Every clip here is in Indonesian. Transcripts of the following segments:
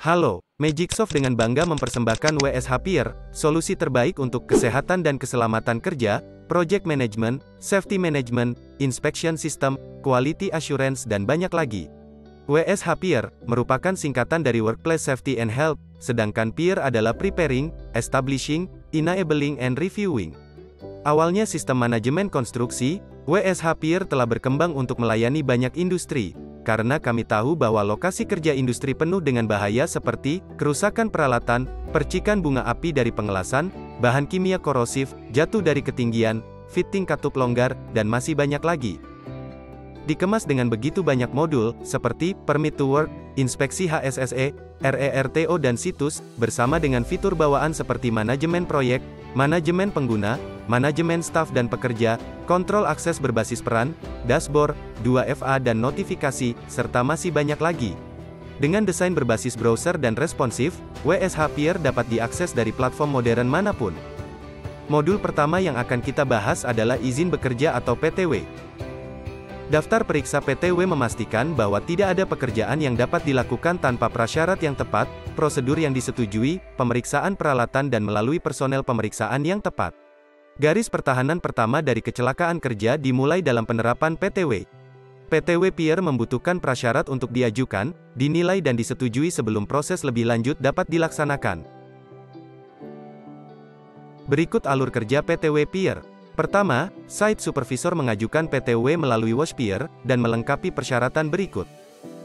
Halo, Magicsoft dengan bangga mempersembahkan WSH Peer, solusi terbaik untuk kesehatan dan keselamatan kerja, project management, safety management, inspection system, quality assurance dan banyak lagi. WSH Peer merupakan singkatan dari Workplace Safety and Health, sedangkan Peer adalah Preparing, Establishing, Enabling and Reviewing. Awalnya sistem manajemen konstruksi, WSH Peer telah berkembang untuk melayani banyak industri, karena kami tahu bahwa lokasi kerja industri penuh dengan bahaya seperti kerusakan peralatan, percikan bunga api dari pengelasan, bahan kimia korosif, jatuh dari ketinggian, fitting katup longgar, dan masih banyak lagi. Dikemas dengan begitu banyak modul, seperti Permit to Work, Inspeksi HSSE, RERTO dan Situs, bersama dengan fitur bawaan seperti manajemen proyek, manajemen pengguna, manajemen staf dan pekerja, kontrol akses berbasis peran, dashboard, 2FA dan notifikasi, serta masih banyak lagi. Dengan desain berbasis browser dan responsif, WSH Peer dapat diakses dari platform modern manapun. Modul pertama yang akan kita bahas adalah izin bekerja atau PTW. Daftar periksa PTW memastikan bahwa tidak ada pekerjaan yang dapat dilakukan tanpa prasyarat yang tepat, prosedur yang disetujui, pemeriksaan peralatan dan melalui personel pemeriksaan yang tepat. Garis pertahanan pertama dari kecelakaan kerja dimulai dalam penerapan PTW. PTW Peer membutuhkan prasyarat untuk diajukan, dinilai dan disetujui sebelum proses lebih lanjut dapat dilaksanakan. Berikut alur kerja PTW Peer. Pertama, site supervisor mengajukan PTW melalui WashPeer, dan melengkapi persyaratan berikut.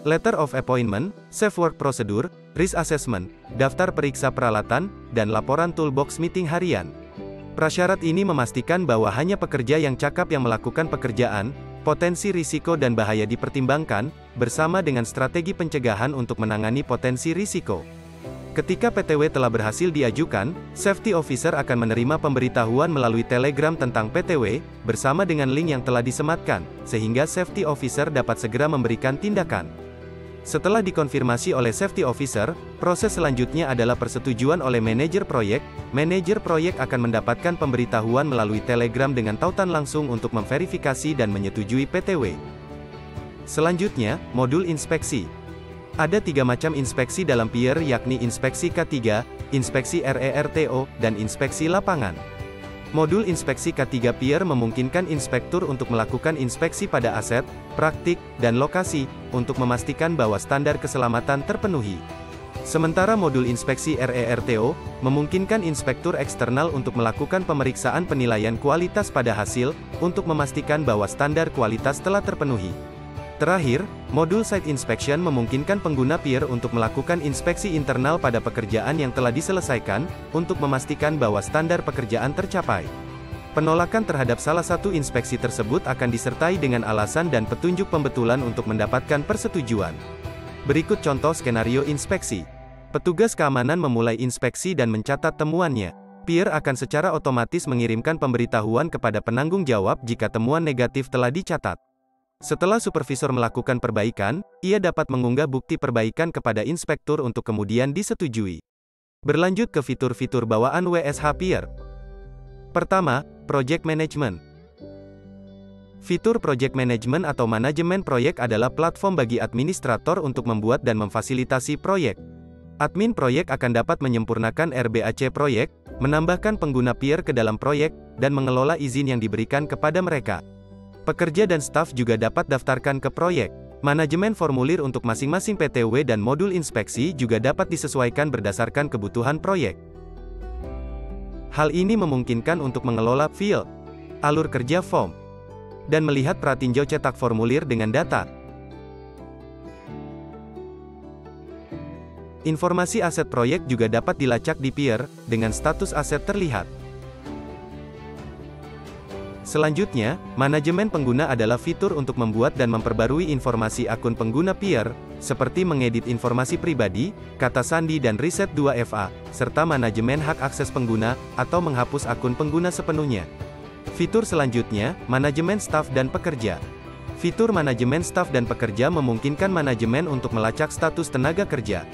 Letter of Appointment, Safe Work Procedure, Risk Assessment, daftar periksa peralatan, dan laporan toolbox meeting harian. Prasyarat ini memastikan bahwa hanya pekerja yang cakap yang melakukan pekerjaan, potensi risiko dan bahaya dipertimbangkan, bersama dengan strategi pencegahan untuk menangani potensi risiko. Ketika PTW telah berhasil diajukan, Safety Officer akan menerima pemberitahuan melalui Telegram tentang PTW, bersama dengan link yang telah disematkan, sehingga Safety Officer dapat segera memberikan tindakan. Setelah dikonfirmasi oleh Safety Officer, proses selanjutnya adalah persetujuan oleh manajer proyek. Manajer proyek akan mendapatkan pemberitahuan melalui Telegram dengan tautan langsung untuk memverifikasi dan menyetujui PTW. Selanjutnya, modul inspeksi. Ada 3 macam inspeksi dalam Peer, yakni inspeksi K3, inspeksi RERTO, dan inspeksi lapangan. Modul inspeksi K3 Peer memungkinkan inspektur untuk melakukan inspeksi pada aset, praktik, dan lokasi, untuk memastikan bahwa standar keselamatan terpenuhi. Sementara modul inspeksi RERTO, memungkinkan inspektur eksternal untuk melakukan pemeriksaan penilaian kualitas pada hasil, untuk memastikan bahwa standar kualitas telah terpenuhi. Terakhir, modul Site Inspection memungkinkan pengguna Peer untuk melakukan inspeksi internal pada pekerjaan yang telah diselesaikan, untuk memastikan bahwa standar pekerjaan tercapai. Penolakan terhadap salah satu inspeksi tersebut akan disertai dengan alasan dan petunjuk pembetulan untuk mendapatkan persetujuan. Berikut contoh skenario inspeksi. Petugas keamanan memulai inspeksi dan mencatat temuannya. Peer akan secara otomatis mengirimkan pemberitahuan kepada penanggung jawab jika temuan negatif telah dicatat. Setelah supervisor melakukan perbaikan, ia dapat mengunggah bukti perbaikan kepada inspektur untuk kemudian disetujui. Berlanjut ke fitur-fitur bawaan WSH Peer. Pertama, Project Management. Fitur Project Management atau manajemen proyek adalah platform bagi administrator untuk membuat dan memfasilitasi proyek. Admin proyek akan dapat menyempurnakan RBAC proyek, menambahkan pengguna Peer ke dalam proyek, dan mengelola izin yang diberikan kepada mereka. Pekerja dan staf juga dapat daftarkan ke proyek. Manajemen formulir untuk masing-masing PTW dan modul inspeksi juga dapat disesuaikan berdasarkan kebutuhan proyek. Hal ini memungkinkan untuk mengelola field, alur kerja form, dan melihat pratinjau cetak formulir dengan data. Informasi aset proyek juga dapat dilacak di Peer, dengan status aset terlihat. Selanjutnya, manajemen pengguna adalah fitur untuk membuat dan memperbarui informasi akun pengguna Peer, seperti mengedit informasi pribadi, kata sandi dan riset 2FA, serta manajemen hak akses pengguna, atau menghapus akun pengguna sepenuhnya. Fitur selanjutnya, manajemen staf dan pekerja. Fitur manajemen staf dan pekerja memungkinkan manajemen untuk melacak status tenaga kerja.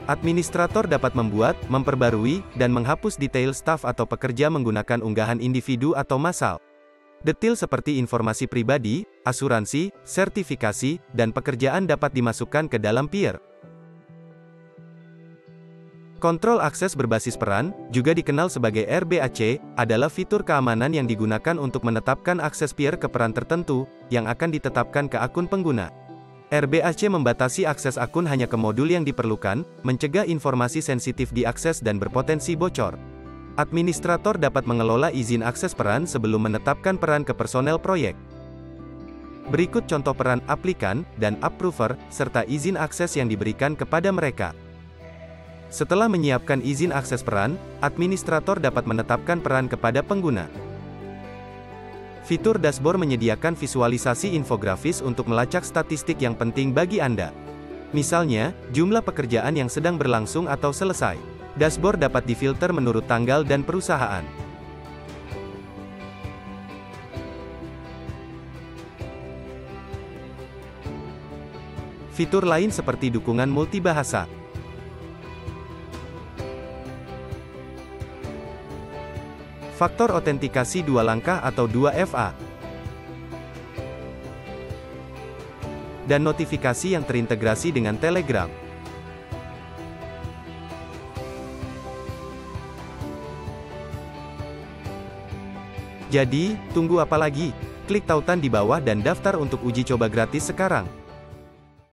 Administrator dapat membuat, memperbarui, dan menghapus detail staf atau pekerja menggunakan unggahan individu atau massal. Detail seperti informasi pribadi, asuransi, sertifikasi, dan pekerjaan dapat dimasukkan ke dalam Peer. Kontrol akses berbasis peran, juga dikenal sebagai RBAC, adalah fitur keamanan yang digunakan untuk menetapkan akses peer ke peran tertentu, yang akan ditetapkan ke akun pengguna. RBAC membatasi akses akun hanya ke modul yang diperlukan, mencegah informasi sensitif diakses dan berpotensi bocor. Administrator dapat mengelola izin akses peran sebelum menetapkan peran ke personel proyek. Berikut contoh peran aplikan dan approver, serta izin akses yang diberikan kepada mereka. Setelah menyiapkan izin akses peran, administrator dapat menetapkan peran kepada pengguna. Fitur dashboard menyediakan visualisasi infografis untuk melacak statistik yang penting bagi Anda. Misalnya, jumlah pekerjaan yang sedang berlangsung atau selesai. Dashboard dapat difilter menurut tanggal dan perusahaan. Fitur lain seperti dukungan multibahasa. Faktor autentikasi 2 langkah atau 2FA. Dan notifikasi yang terintegrasi dengan Telegram. Jadi, tunggu apa lagi? Klik tautan di bawah dan daftar untuk uji coba gratis sekarang.